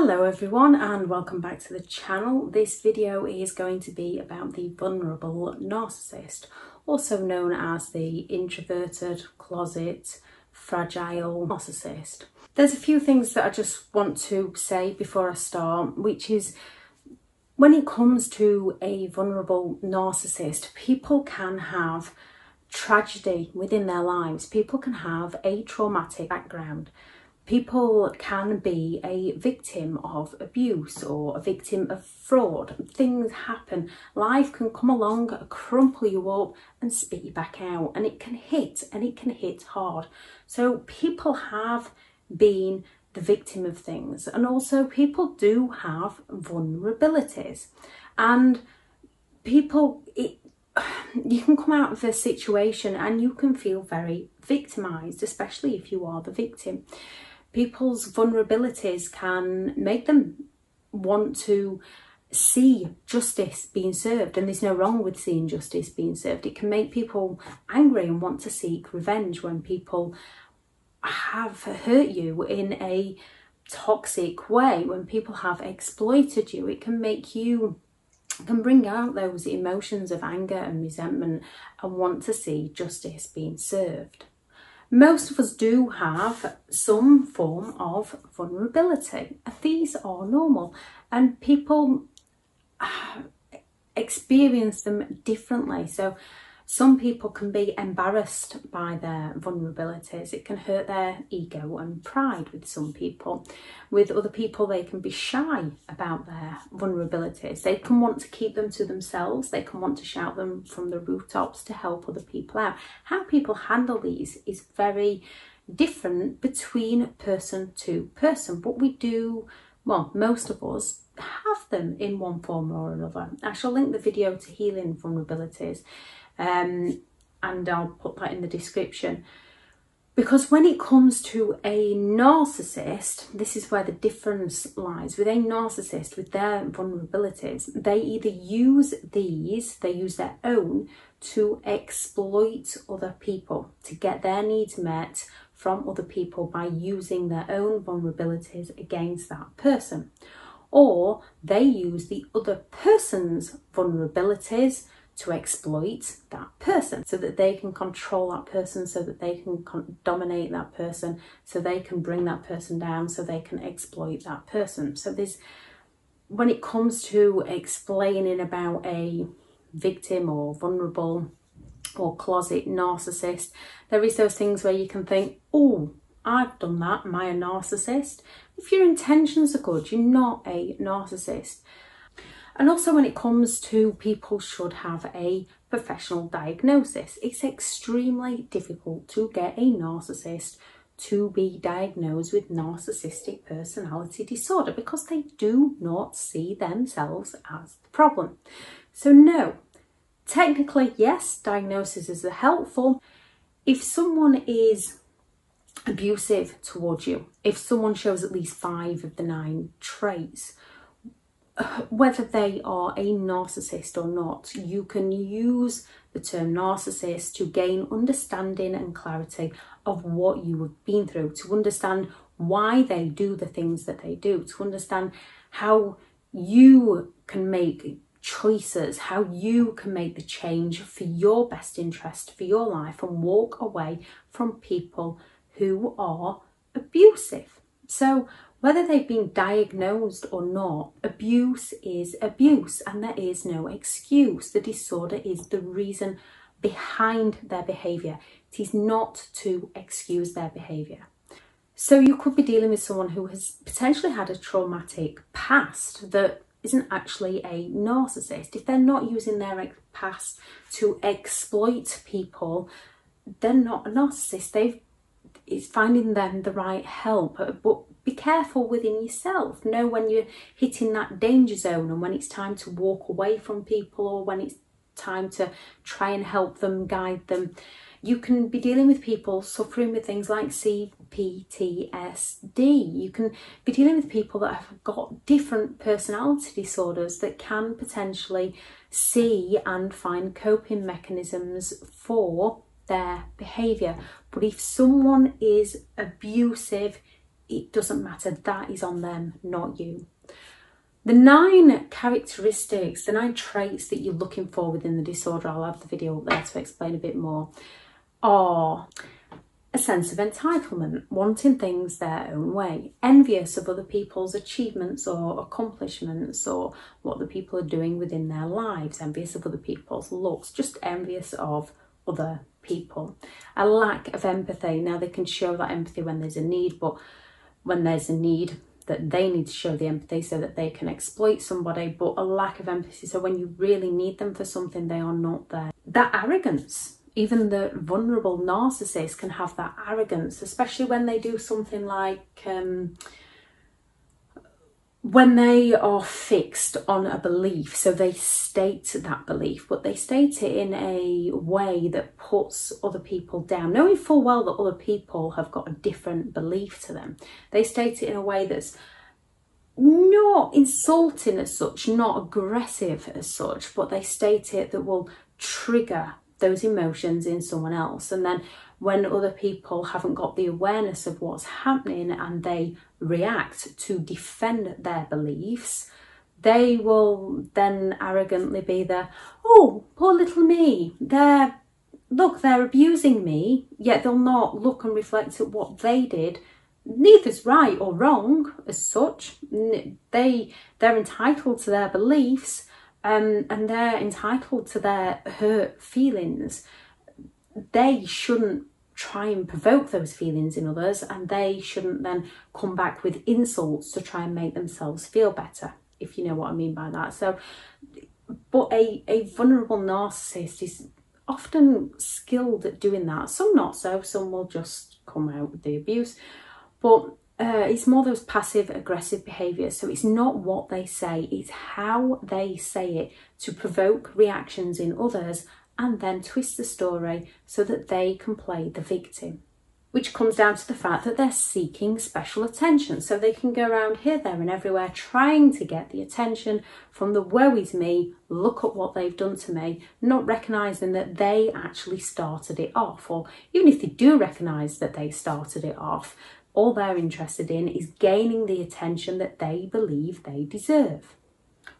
Hello everyone and welcome back to the channel. This video is going to be about the vulnerable narcissist, also known as the introverted, closet, fragile narcissist. There's a few things that I just want to say before I start, which is when it comes to a vulnerable narcissist, people can have tragedy within their lives. People can have a traumatic background. People can be a victim of abuse or a victim of fraud. Things happen. Life can come along, crumple you up and spit you back out. And it can hit hard. So people have been the victim of things. And also people do have vulnerabilities. And people, you can come out of a situation and you can feel very victimised, especially if you are the victim. People's vulnerabilities can make them want to see justice being served, and there's no wrong with seeing justice being served. It can make people angry and want to seek revenge when people have hurt you in a toxic way, when people have exploited you. It can make you, can bring out those emotions of anger and resentment and want to see justice being served. Most of us do have some form of vulnerability. These are normal and people experience them differently. So some people can be embarrassed by their vulnerabilities. It can hurt their ego and pride with some people. With other people, they can be shy about their vulnerabilities. They can want to keep them to themselves. They can want to shout them from the rooftops to help other people out. How people handle these is very different between person to person. But we do, well, most of us have them in one form or another. I shall link the video to healing vulnerabilities. And I'll put that in the description, because when it comes to a narcissist, this is where the difference lies. With a narcissist, with their vulnerabilities, they either use these, they use their own to exploit other people, to get their needs met from other people by using their own vulnerabilities against that person, or they use the other person's vulnerabilities to exploit that person so that they can control that person, so that they can dominate that person, so they can bring that person down, so they can exploit that person. So there's, when it comes to explaining about a victim or vulnerable or closet narcissist, there is those things where you can think, oh, I've done that, am I a narcissist? If your intentions are good, you're not a narcissist. And also when it comes to people should have a professional diagnosis, it's extremely difficult to get a narcissist to be diagnosed with narcissistic personality disorder because they do not see themselves as the problem. So no, technically, yes, diagnoses are helpful. If someone is abusive towards you, if someone shows at least 5 of the 9 traits, whether they are a narcissist or not, you can use the term narcissist to gain understanding and clarity of what you have been through, to understand why they do the things that they do, to understand how you can make choices, how you can make the change for your best interest, for your life, and walk away from people who are abusive. So whether they've been diagnosed or not, abuse is abuse and there is no excuse. The disorder is the reason behind their behaviour. It is not to excuse their behaviour. So you could be dealing with someone who has potentially had a traumatic past that isn't actually a narcissist. If they're not using their past to exploit people, they're not a narcissist. It's finding them the right help, but be careful within yourself. Know when you're hitting that danger zone and when it's time to walk away from people, or when it's time to try and help them, guide them. You can be dealing with people suffering with things like CPTSD. You can be dealing with people that have got different personality disorders that can potentially see and find coping mechanisms for their behaviour. But if someone is abusive it doesn't matter. That is on them, not you. The 9 characteristics, the 9 traits that you're looking for within the disorder, I'll have the video up there to explain a bit more, are a sense of entitlement, wanting things their own way, envious of other people's achievements or accomplishments or what the people are doing within their lives, envious of other people's looks, just envious of other people. A lack of empathy. Now, they can show that empathy when there's a need, but when there's a need, that they need to show the empathy so that they can exploit somebody, but a lack of empathy, so when you really need them for something, they are not there. That arrogance, even the vulnerable narcissist can have that arrogance, especially when they do something like when they are fixed on a belief. So they state that belief, but they state it in a way that puts other people down, knowing full well that other people have got a different belief to them. They state it in a way that's not insulting as such, not aggressive as such, but they state it that will trigger those emotions in someone else. And then when other people haven't got the awareness of what's happening and they react to defend their beliefs, they will then arrogantly be there, oh, poor little me, they're abusing me, yet they'll not look and reflect at what they did. Neither's right or wrong as such. They're entitled to their beliefs, and they're entitled to their hurt feelings. They shouldn't try and provoke those feelings in others, and they shouldn't then come back with insults to try and make themselves feel better, if you know what I mean by that. So, but a vulnerable narcissist is often skilled at doing that. Some not so, some will just come out with the abuse, but it's more those passive aggressive behaviours. So it's not what they say, it's how they say it to provoke reactions in others and then twist the story so that they can play the victim, which comes down to the fact that they're seeking special attention. So they can go around here, there and everywhere trying to get the attention from the woe is me, look at what they've done to me, not recognising that they actually started it off. Or even if they do recognise that they started it off, all they're interested in is gaining the attention that they believe they deserve,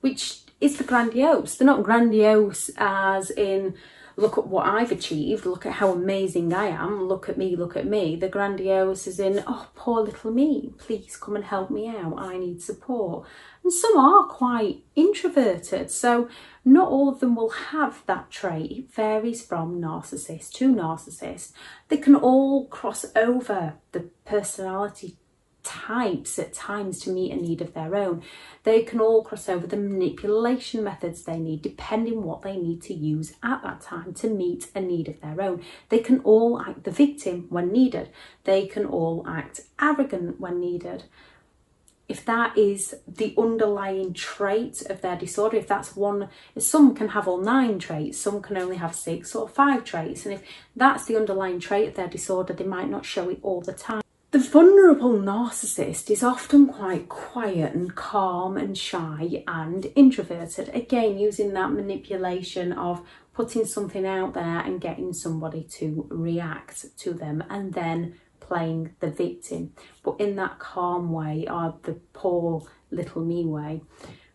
which is the grandiose. They're not grandiose as in, look at what I've achieved, look at how amazing I am, look at me, look at me. The grandiose is in, oh, poor little me, please come and help me out, I need support. And some are quite introverted, so not all of them will have that trait. It varies from narcissist to narcissist. They can all cross over the personality types at times to meet a need of their own. They can all cross over the manipulation methods they need, depending what they need to use at that time to meet a need of their own. They can all act the victim when needed. They can all act arrogant when needed. If that is the underlying trait of their disorder, if that's one, some can have all 9 traits, some can only have 6 or 5 traits, and if that's the underlying trait of their disorder, they might not show it all the time. The vulnerable narcissist is often quite quiet and calm and shy and introverted, again using that manipulation of putting something out there and getting somebody to react to them and then playing the victim, but in that calm way, or the poor little me way,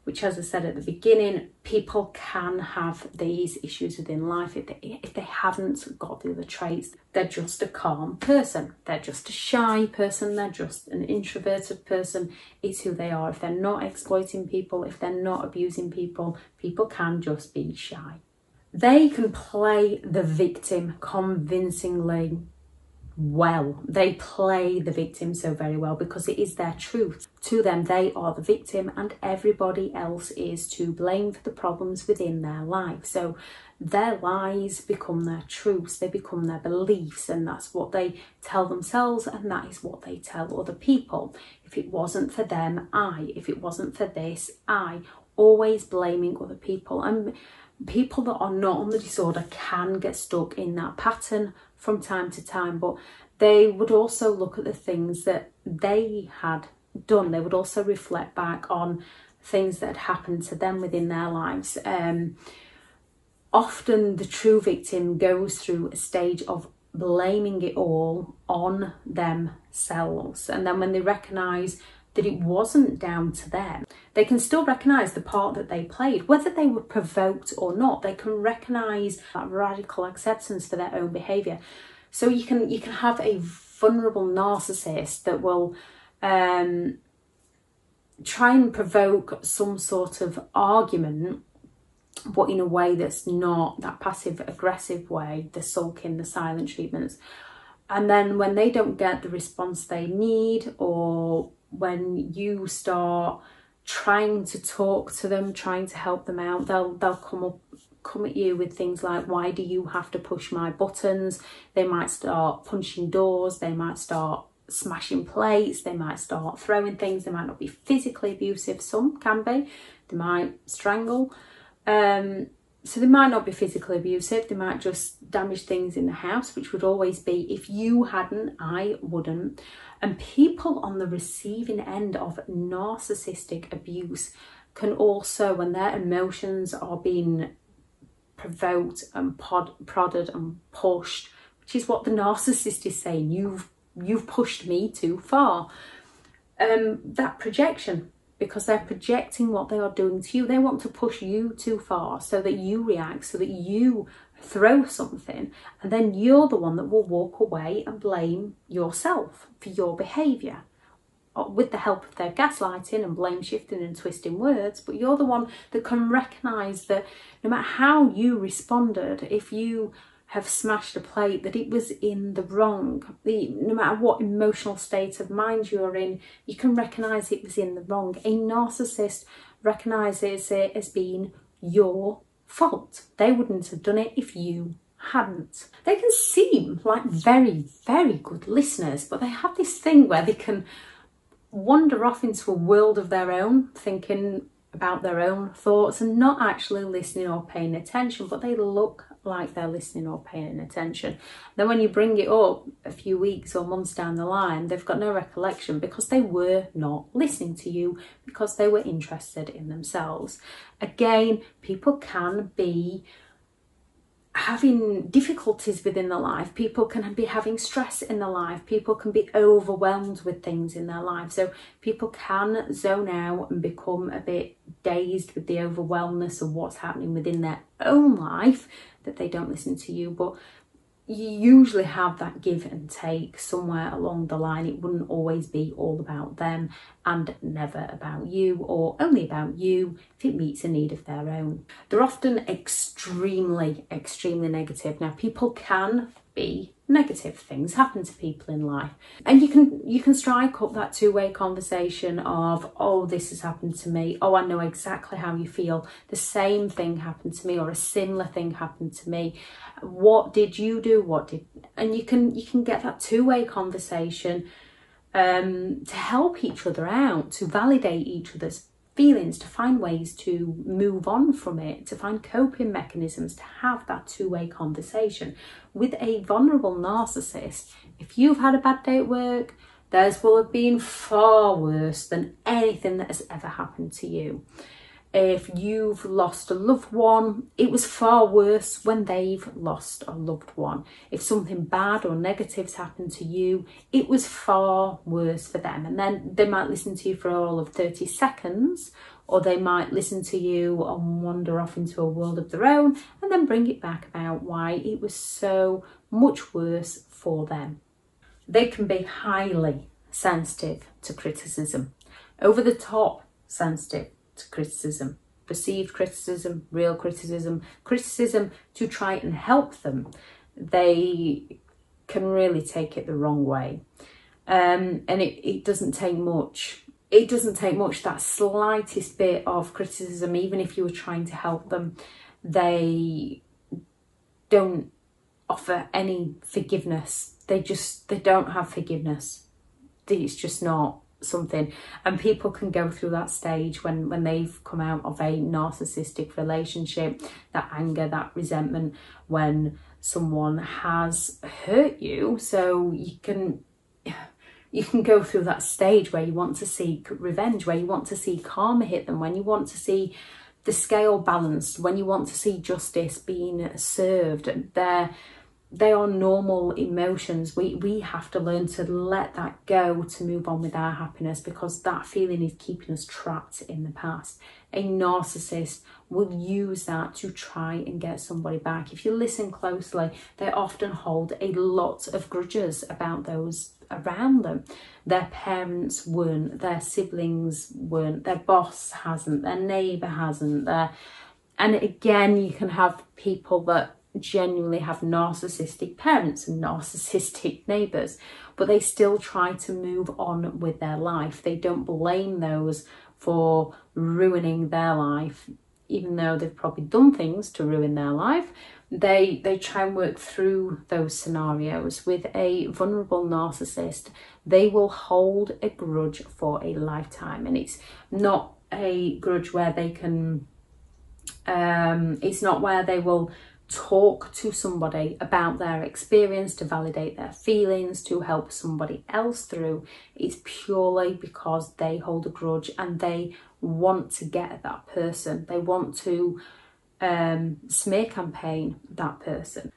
which, as I said at the beginning, people can have these issues within life if they haven't got the other traits. They're just a calm person, they're just a shy person, they're just an introverted person. It's who they are. If they're not exploiting people, if they're not abusing people, people can just be shy. They can play the victim convincingly well. They play the victim so very well because it is their truth. To them, they are the victim and everybody else is to blame for the problems within their life. So their lies become their truths, they become their beliefs, and that's what they tell themselves and that is what they tell other people. If it wasn't for them, I. If it wasn't for this, I. Always blaming other people. And people that are not on the disorder can get stuck in that pattern from time to time, but they would also look at the things that they had done. They would also reflect back on things that had happened to them within their lives. Often the true victim goes through a stage of blaming it all on themselves. And then when they recognise that it wasn't down to them, they can still recognise the part that they played, whether they were provoked or not. They can recognise that radical acceptance for their own behaviour. So you can have a vulnerable narcissist that will try and provoke some sort of argument, but in a way that's not that passive aggressive way, the sulking, the silent treatments. And then when they don't get the response they need, or when you start trying to talk to them, trying to help them out, they'll come at you with things like, why do you have to push my buttons? They might start punching doors, they might start smashing plates, they might start throwing things. They might not be physically abusive, some can be, they might strangle. So they might not be physically abusive, they might just damage things in the house, which would always be, if you hadn't, I wouldn't. And people on the receiving end of narcissistic abuse can also, when their emotions are being provoked and prodded and pushed, which is what the narcissist is saying, you've pushed me too far. That projection, because they're projecting what they are doing to you. They want to push you too far so that you react, so that you throw something, and then you're the one that will walk away and blame yourself for your behaviour, with the help of their gaslighting and blame shifting and twisting words. But you're the one that can recognise that no matter how you responded, if you have smashed a plate, that it was in the wrong. No matter what emotional state of mind you're in, you can recognise it was in the wrong. A narcissist recognises it as being your fault. They wouldn't have done it if you hadn't. They can seem like very, very good listeners, but they have this thing where they can wander off into a world of their own, thinking about their own thoughts and not actually listening or paying attention, but they look like they're listening or paying attention. Then when you bring it up a few weeks or months down the line, they've got no recollection, because they were not listening to you, because they were interested in themselves. Again, people can be having difficulties within their life, people can be having stress in their life, people can be overwhelmed with things in their life, so people can zone out and become a bit dazed with the overwhelmness of what's happening within their own life, that they don't listen to you. But you usually have that give and take somewhere along the line. It wouldn't always be all about them and never about you, or only about you if it meets a need of their own. They're often extremely, extremely negative. Now, people can be negative, things happen to people in life, and you can strike up that two-way conversation of, oh, this has happened to me, oh, I know exactly how you feel, the same thing happened to me, or a similar thing happened to me, what did you do, and you can get that two-way conversation to help each other out, to validate each other's feelings, to find ways to move on from it, to find coping mechanisms, to have that two-way conversation. With a vulnerable narcissist, if you've had a bad day at work, theirs will have been far worse than anything that has ever happened to you. If you've lost a loved one, it was far worse when they've lost a loved one. If something bad or negative's happened to you, it was far worse for them. And then they might listen to you for all of 30 seconds, or they might listen to you and wander off into a world of their own, and then bring it back about why it was so much worse for them. They can be highly sensitive to criticism, over the top sensitive to criticism, perceived criticism, real criticism, criticism to try and help them. They can really take it the wrong way. And it doesn't take much. It doesn't take much, that slightest bit of criticism, even if you were trying to help them, they don't offer any forgiveness. They don't have forgiveness. It's just not something. And people can go through that stage when they've come out of a narcissistic relationship, that anger, that resentment, when someone has hurt you. So you can go through that stage where you want to seek revenge, where you want to see karma hit them, when you want to see the scale balanced, when you want to see justice being served. they are normal emotions. We have to learn to let that go to move on with our happiness, because that feeling is keeping us trapped in the past. A narcissist will use that to try and get somebody back. If you listen closely, they often hold a lot of grudges about those around them. Their parents weren't, their siblings weren't, their boss hasn't, their neighbour hasn't. And again, you can have people that genuinely have narcissistic parents and narcissistic neighbours, but they still try to move on with their life. They don't blame those for ruining their life, even though they've probably done things to ruin their life. They try and work through those scenarios. With a vulnerable narcissist, they will hold a grudge for a lifetime, and it's not a grudge where they can it's not where they will talk to somebody about their experience to validate their feelings, to help somebody else through. It's purely because they hold a grudge and they want to get at that person. They want to smear campaign that person.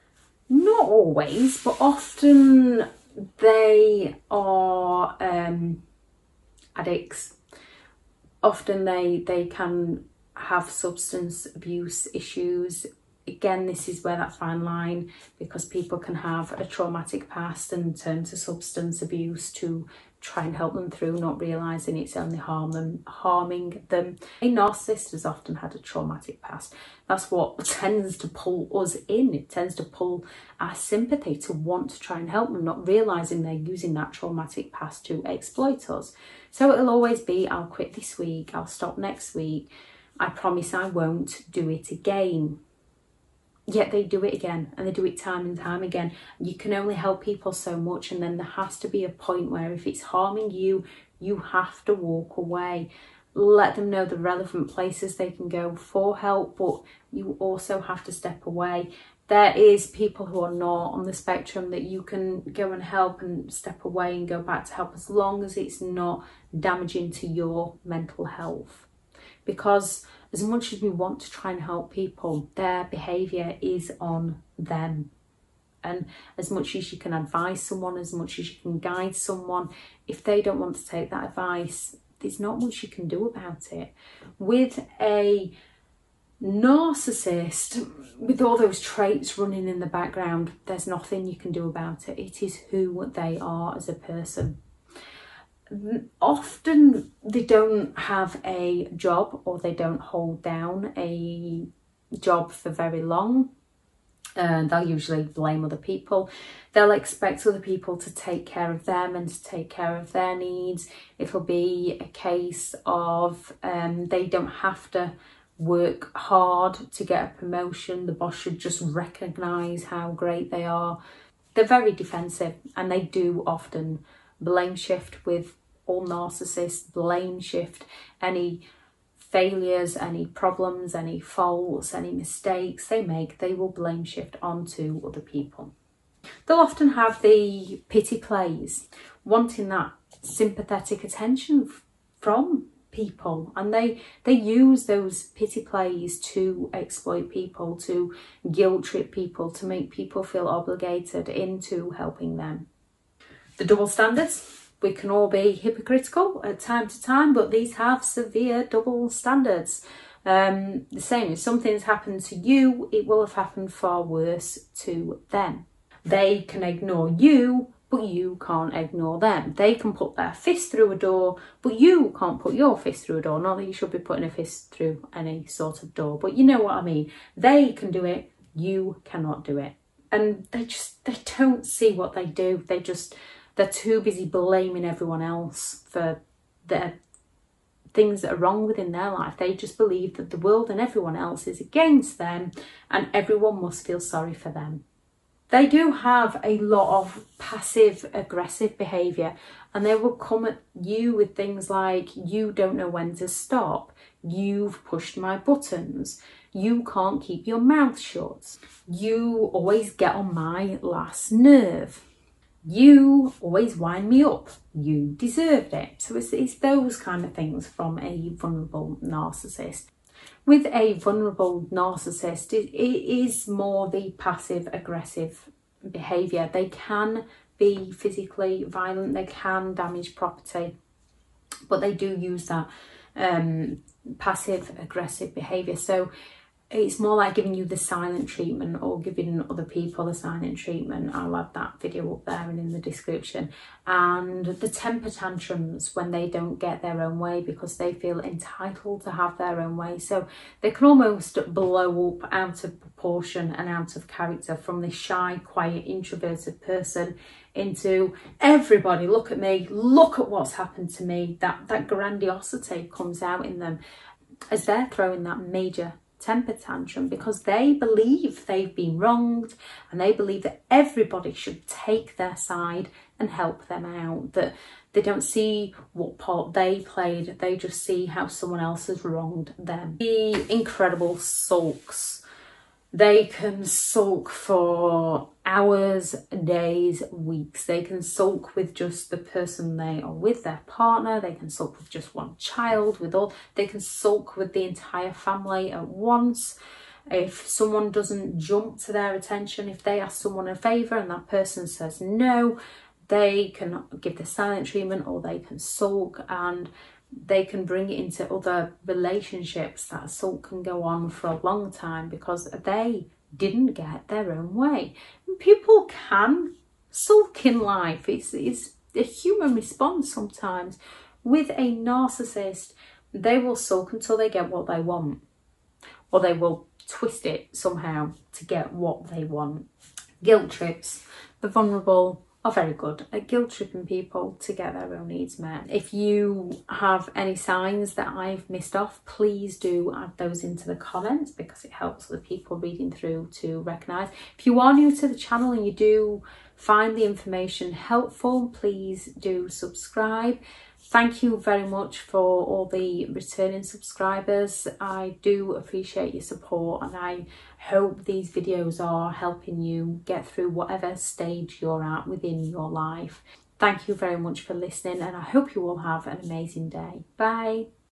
Not always, but often they are addicts. Often they can have substance abuse issues. Again, this is where that fine line, because people can have a traumatic past and turn to substance abuse to try and help them through, not realising it's only harming them. A narcissist has often had a traumatic past. That's what tends to pull us in. It tends to pull our sympathy to want to try and help them, not realising they're using that traumatic past to exploit us. So it'll always be, I'll quit this week, I'll stop next week, I promise I won't do it again. Yet they do it again, and they do it time and time again. You can only help people so much, and then there has to be a point where if it's harming you, you have to walk away. Let them know the relevant places they can go for help, but you also have to step away. There is people who are not on the spectrum that you can go and help and step away and go back to help, as long as it's not damaging to your mental health. Because as much as we want to try and help people, their behaviour is on them. And as much as you can advise someone, as much as you can guide someone, if they don't want to take that advice, there's not much you can do about it. With a narcissist, with all those traits running in the background, there's nothing you can do about it. It is who they are as a person. Often they don't have a job, or they don't hold down a job for very long. They'll usually blame other people. They'll expect other people to take care of them and to take care of their needs. It'll be a case of they don't have to work hard to get a promotion. The boss should just recognise how great they are. They're very defensive, and they do often blame shift. With all narcissists, blame shift any failures, any problems, any faults, any mistakes they make, they will blame shift onto other people. They'll often have the pity plays, wanting that sympathetic attention from people, and they use those pity plays to exploit people, to guilt trip people, to make people feel obligated into helping them. The double standards. We can all be hypocritical at time to time, but these have severe double standards. The same, if something's happened to you, it will have happened far worse to them. They can ignore you, but you can't ignore them. They can put their fist through a door, but you can't put your fist through a door. Not that you should be putting a fist through any sort of door, but you know what I mean. They can do it, you cannot do it. And they don't see what they do. They're too busy blaming everyone else for the things that are wrong within their life. They just believe that the world and everyone else is against them, and everyone must feel sorry for them. They do have a lot of passive aggressive behaviour, and they will come at you with things like, you don't know when to stop, you've pushed my buttons, you can't keep your mouth shut, you always get on my last nerve, you always wind me up, you deserved it. So it's those kind of things from a vulnerable narcissist. With a vulnerable narcissist, it is more the passive aggressive behaviour. They can be physically violent, they can damage property, but they do use that passive aggressive behaviour. So it's more like giving you the silent treatment or giving other people the silent treatment. I'll add that video up there and in the description. And the temper tantrums, when they don't get their own way because they feel entitled to have their own way. So they can almost blow up out of proportion and out of character from this shy, quiet, introverted person into everybody, look at me, look at what's happened to me. That grandiosity comes out in them as they're throwing that major temper tantrum because they believe they've been wronged and they believe that everybody should take their side and help them out, that they don't see what part they played, they just see how someone else has wronged them. The incredible sulks. They can sulk for hours, days, weeks. They can sulk with just the person they are with, their partner. They can sulk with just one child, they can sulk with the entire family at once. If someone doesn't jump to their attention, if they ask someone a favour and that person says no, they can give the silent treatment or they can sulk, and they can bring it into other relationships. That sulk can go on for a long time because they didn't get their own way. And people can sulk in life. It's a human response sometimes. With a narcissist, they will sulk until they get what they want, or they will twist it somehow to get what they want. Guilt trips. The vulnerable are very good at guilt tripping people to get their own needs met. If you have any signs that I've missed off, please do add those into the comments because it helps the people reading through to recognise. If you are new to the channel and you do find the information helpful, please do subscribe. Thank you very much for all the returning subscribers. I do appreciate your support and I hope these videos are helping you get through whatever stage you're at within your life. Thank you very much for listening and I hope you all have an amazing day. Bye.